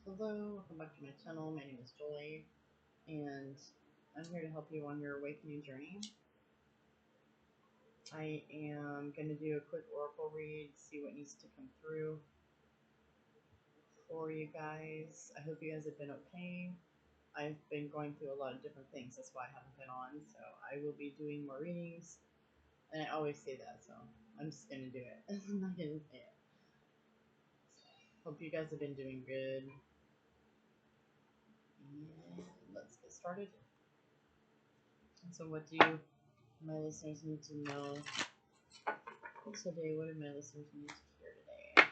Hello, welcome back to my channel. My name is Joy, and I'm here to help you on your awakening journey. I am going to do a quick oracle read, see what needs to come through for you guys. I hope you guys have been okay. I've been going through a lot of different things, that's why I haven't been on, so I will be doing more readings, and I always say that, so I'm just going to do it. I'm not going to say it. Hope you guys have been doing good. And let's get started. So what do my listeners need to know today? What do my listeners need to hear today?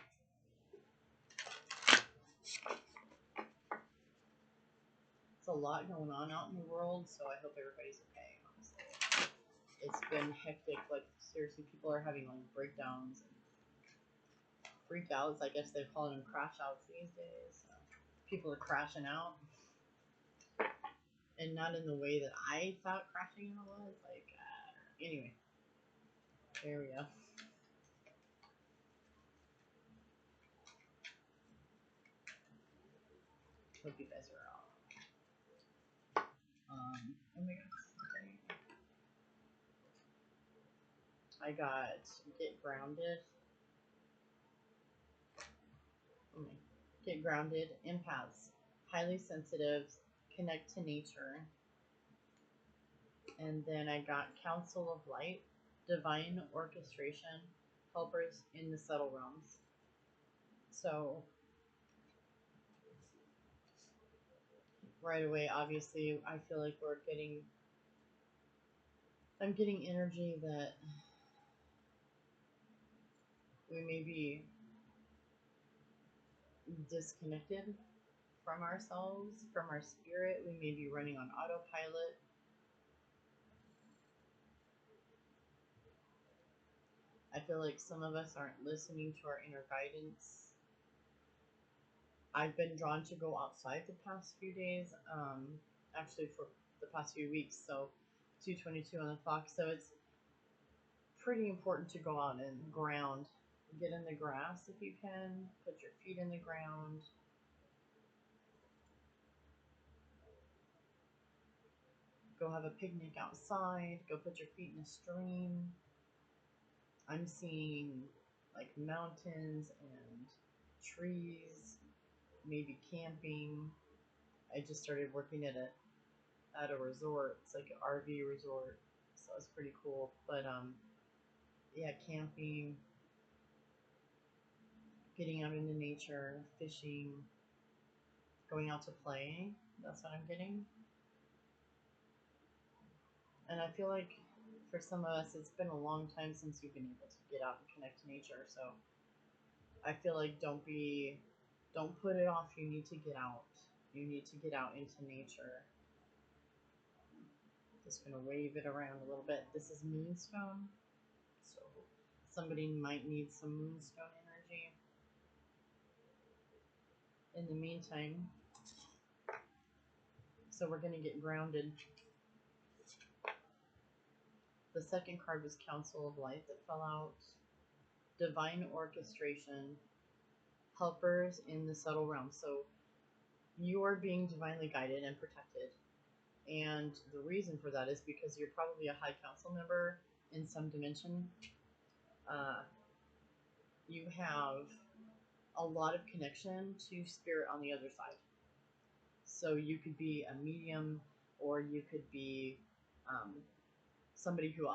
It's a lot going on out in the world, so I hope everybody's okay, honestly. It's been hectic, like seriously, people are having like breakdowns and freakouts. I guess they're calling them crash outs these days. So people are crashing out. And not in the way that I thought crashing out was. Like, anyway. There we go. Hope you guys are all. Oh my gosh. Okay. I got Get Grounded. Okay. Get Grounded. Empaths. Highly sensitive. Connect to nature. And then I got Council of Light. Divine Orchestration. Helpers in the subtle realms. So right away, obviously, I feel like I'm getting energy that we may be disconnected from ourselves, from our spirit. We may be running on autopilot. I feel like some of us aren't listening to our inner guidance. I've been drawn to go outside the past few days, actually for the past few weeks, so 2:22 on the clock, so it's pretty important to go out and ground. Get in the grass if you can, put your feet in the ground. Go have a picnic outside, go put your feet in a stream. I'm seeing like mountains and trees, maybe camping. I just started working at a resort. It's like an RV resort, so it's pretty cool. But yeah, camping, getting out into nature, fishing, going out to play. That's what I'm getting. And I feel like for some of us, it's been a long time since we've been able to get out and connect to nature. So I feel like don't put it off. You need to get out. You need to get out into nature. Just gonna wave it around a little bit. This is Moonstone, so somebody might need some Moonstone energy. In the meantime, so we're gonna get grounded. The second card was Council of Light that fell out. Divine Orchestration. Helpers in the subtle realm. So you are being divinely guided and protected. And the reason for that is because you're probably a high council member in some dimension. You have a lot of connection to spirit on the other side. So you could be a medium, or you could be somebody who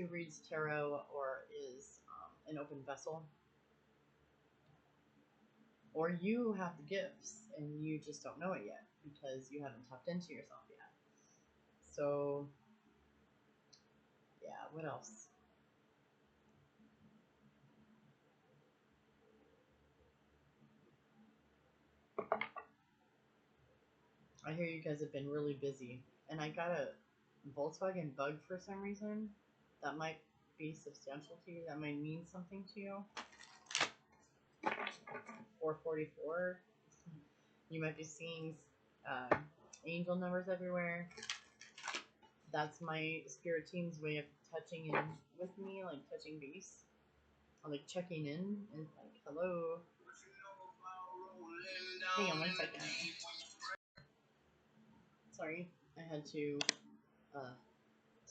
reads tarot or is an open vessel. Or you have the gifts and you just don't know it yet because you haven't tapped into yourself yet. So, yeah, what else? I hear you guys have been really busy. And I got a Volkswagen Bug for some reason. That might be substantial to you. That might mean something to you. 444. You might be seeing angel numbers everywhere. That's my spirit team's way of touching in with me, like touching base. Or like checking in and like, hello. Hang on 1 second. Sorry, I had to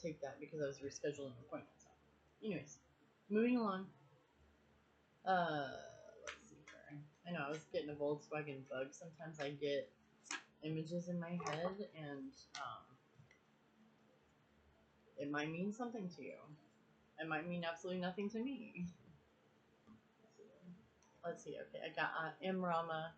take that because I was rescheduling an appointment. So, anyways, moving along. Let's see here. I know I was getting a Volkswagen bug. Sometimes I get images in my head, and it might mean something to you. It might mean absolutely nothing to me. Let's see. Okay, I got Imrama.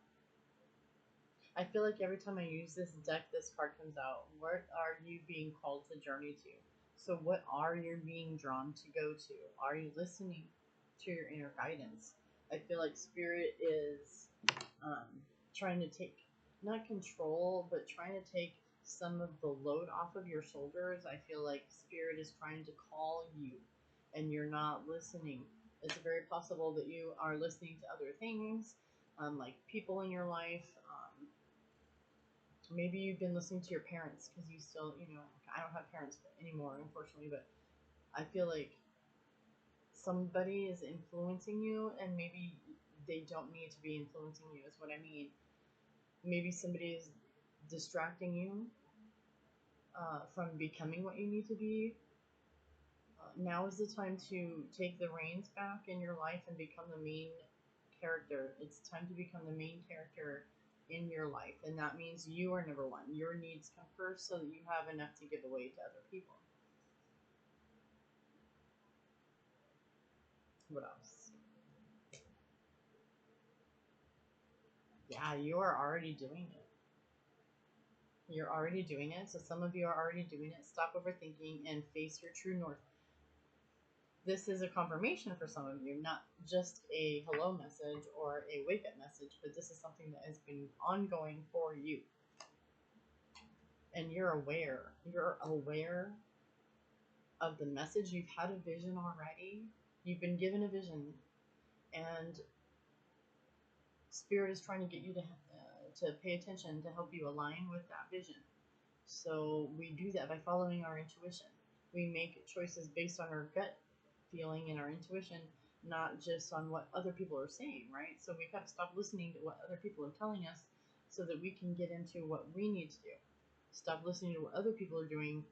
I feel like every time I use this deck, this card comes out. What are you being called to journey to? So what are you being drawn to go to? Are you listening to your inner guidance? I feel like Spirit is trying to take, not control, but trying to take some of the load off of your shoulders. I feel like Spirit is trying to call you and you're not listening. It's very possible that you are listening to other things, like people in your life. Maybe you've been listening to your parents because you still, I don't have parents anymore, unfortunately, but I feel like somebody is influencing you and maybe they don't need to be influencing you, is what I mean. Maybe somebody is distracting you from becoming what you need to be. Now is the time to take the reins back in your life and become the main character. It's time to become the main character in your life, and that means you are number one. Your needs come first so that you have enough to give away to other people. What else? Yeah, you are already doing it. You're already doing it. So some of you are already doing it. Stop overthinking and face your true north. This is a confirmation for some of you, not just a hello message or a wake up message, but this is something that has been ongoing for you. And you're aware. You're aware of the message. You've had a vision already. You've been given a vision, and Spirit is trying to get you to pay attention, to help you align with that vision. So we do that by following our intuition. We make choices based on our gut feeling and our intuition, not just on what other people are saying, right? So we got to stop listening to what other people are telling us so that we can get into what we need to do. Stop listening to what other people are doing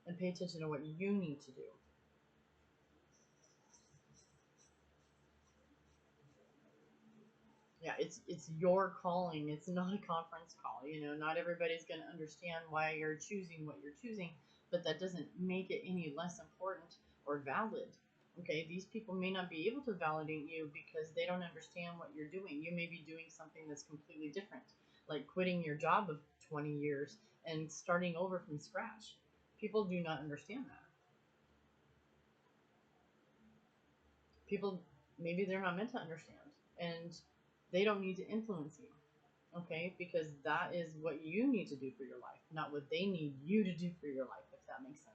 and pay attention to what you need to do. Yeah, it's your calling. It's not a conference call. Not everybody's going to understand why you're choosing what you're choosing, but that doesn't make it any less important or valid. Okay, these people may not be able to validate you because they don't understand what you're doing. You may be doing something that's completely different, like quitting your job of 20 years and starting over from scratch. People do not understand that. People, maybe they're not meant to understand, and they don't need to influence you. Okay, because that is what you need to do for your life, not what they need you to do for your life, if that makes sense.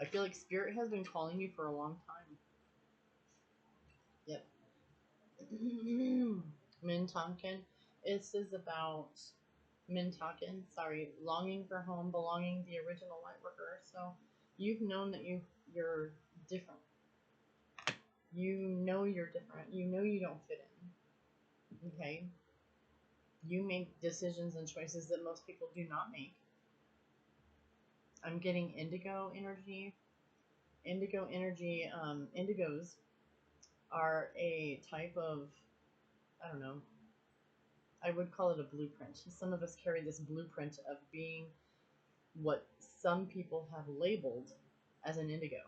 I feel like Spirit has been calling you for a long time. Yep. Mintonkin. This is about Mintonkin, sorry, longing for home, belonging, the original light worker. So you've known that you're different. You know you're different. You know you don't fit in. Okay? You make decisions and choices that most people do not make. I'm getting indigo energy. Indigo energy, indigos are a type of, I don't know, I would call it a blueprint. Some of us carry this blueprint of being what some people have labeled as an indigo.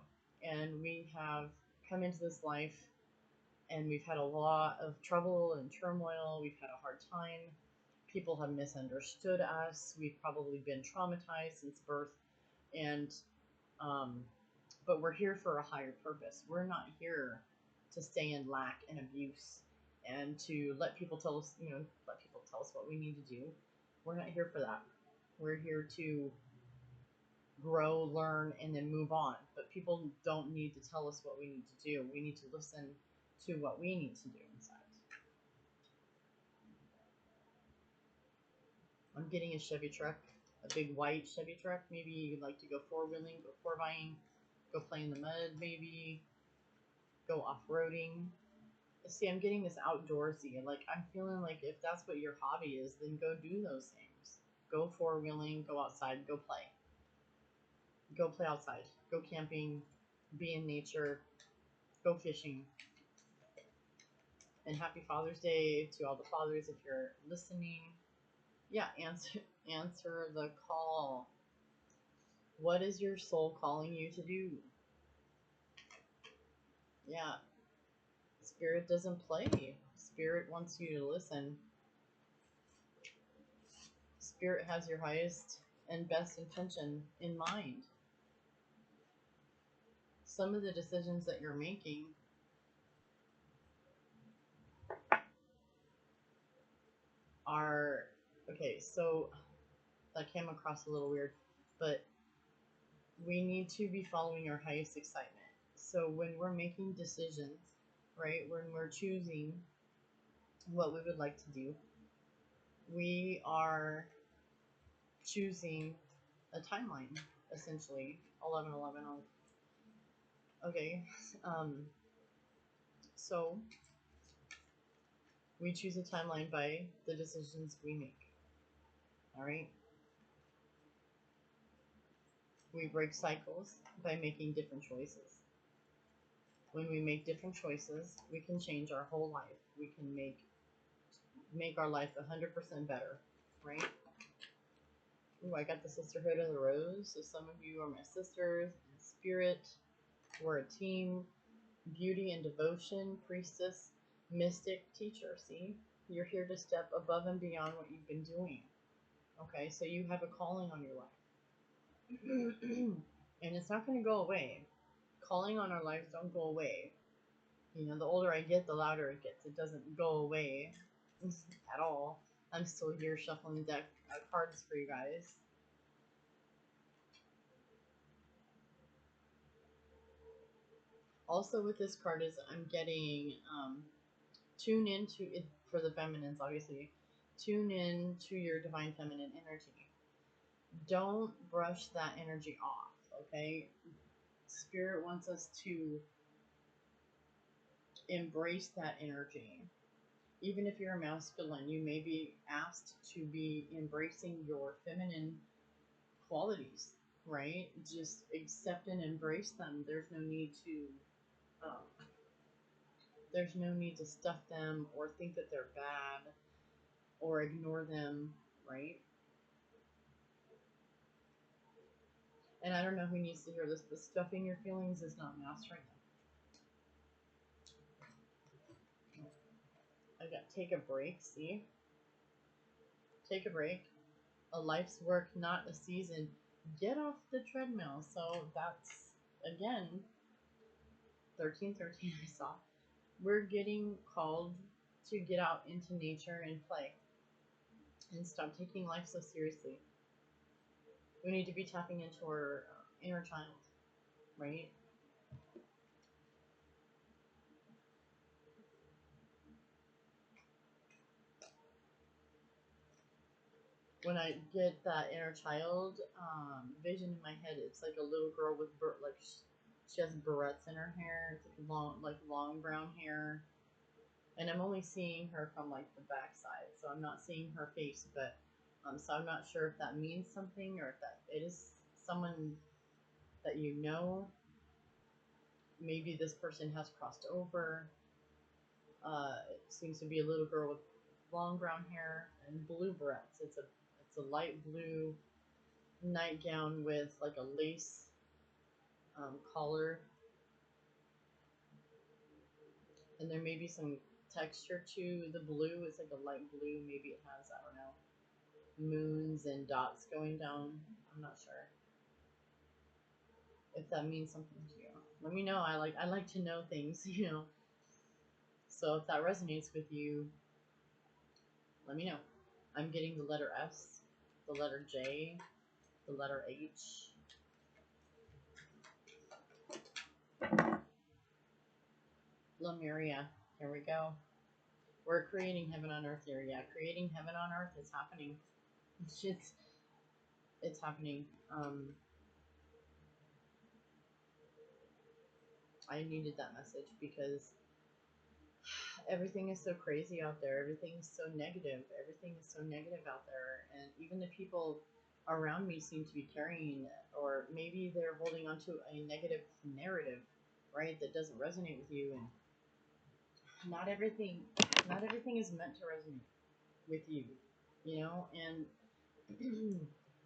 And we have come into this life and we've had a lot of trouble and turmoil. We've had a hard time. People have misunderstood us. We've probably been traumatized since birth. And um, but we're here for a higher purpose. We're not here to stay in lack and abuse and to let people tell us, let people tell us what we need to do. We're not here for that. We're here to grow, learn, and then move on. But people don't need to tell us what we need to do. We need to listen to what we need to do inside. I'm getting a Chevy truck, a big white Chevy truck. Maybe you'd like to go four-wheeling, go four-buying, go play in the mud, maybe. go off-roading. See, I'm getting this outdoorsy. Like, I'm feeling like if that's what your hobby is, then go do those things. Go four-wheeling, go outside, go play. Go play outside. Go camping, be in nature, go fishing. And happy Father's Day to all the fathers if you're listening. Yeah, answer the call. What is your soul calling you to do? Yeah, Spirit doesn't play. Spirit wants you to listen. Spirit has your highest and best intention in mind. Some of the decisions that you're making are okay, so that came across a little weird, but we need to be following our highest excitement. So when we're making decisions, right, when we're choosing what we would like to do, we are choosing a timeline, essentially. 11/11. Okay. So we choose a timeline by the decisions we make. All right. We break cycles by making different choices. When we make different choices, we can change our whole life. We can make our life 100% better, right? Ooh, I got the Sisterhood of the Rose. So some of you are my sisters in spirit. We're a team. Beauty and devotion, priestess, mystic, teacher. See, you're here to step above and beyond what you've been doing. Okay, so you have a calling on your life. And it's not going to go away. Calling on our lives don't go away. You know, the older I get, the louder it gets. It doesn't go away at all. I'm still here shuffling the deck cards for you guys. Also with this card is I'm getting tune into it for the feminines, obviously. Tune in to your divine feminine energy. Don't brush that energy off, okay? Spirit wants us to embrace that energy. Even if you're a masculine, you may be asked to be embracing your feminine qualities, right? Just accept and embrace them. Um, there's no need to stuff them or think that they're bad or ignore them, right? And I don't know who needs to hear this, but stuffing your feelings is not mastering them. I got take a break, see? Take a break. A life's work, not a season. Get off the treadmill. So that's, again, 1313 I saw. We're getting called to get out into nature and play and stop taking life so seriously. We need to be tapping into our inner child, right? When I get that inner child vision in my head, it's like a little girl with she has barrettes in her hair. It's like long brown hair, and I'm only seeing her from like the back side, so I'm not seeing her face. But so I'm not sure if that means something or if that it is someone that you know. Maybe this person has crossed over. It seems to be a little girl with long brown hair and blue barrettes. It's a light blue nightgown with like a lace collar, and there may be some texture to the blue. It's like a light blue. Maybe it has, I don't know, moons and dots going down. I'm not sure if that means something to you. Let me know. I like to know things, you know. So if that resonates with you, let me know. I'm getting the letter S, the letter J, the letter H. Lemuria. Here we go. We're creating heaven on earth here. Yeah, creating heaven on earth is happening. It's happening. I needed that message because everything is so crazy out there. Everything is so negative. Everything is so negative out there. And even the people around me seem to be carrying, or maybe they're holding onto a negative narrative, right? That doesn't resonate with you. And not everything is meant to resonate with you, you know? And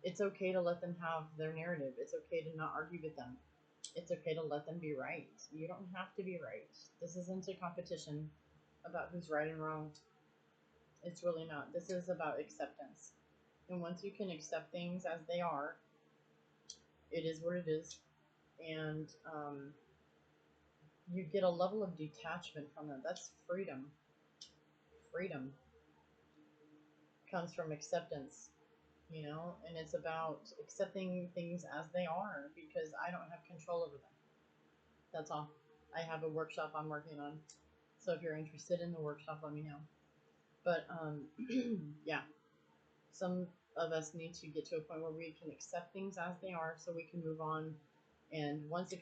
it's okay to let them have their narrative. It's okay to not argue with them. It's okay to let them be right. You don't have to be right. This isn't a competition about who's right and wrong. It's really not. This is about acceptance. And once you can accept things as they are, it is what it is. And you get a level of detachment from them. That's freedom. Freedom comes from acceptance, you know, and it's about accepting things as they are because I don't have control over them. That's all. I have a workshop I'm working on. So if you're interested in the workshop, let me know. But yeah, some of us need to get to a point where we can accept things as they are so we can move on. And once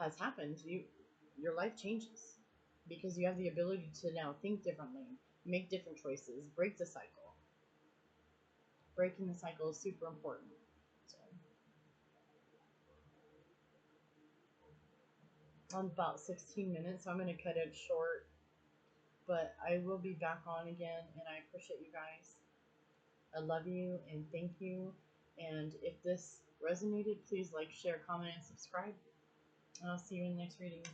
has happened, your life changes because you have the ability to now think differently, make different choices, break the cycle. Breaking the cycle is super important. So I'm about 16 minutes, so I'm going to cut it short. But I will be back on again, and I appreciate you guys. I love you and thank you. And if this resonated, please like, share, comment, and subscribe. And I'll see you in the next reading.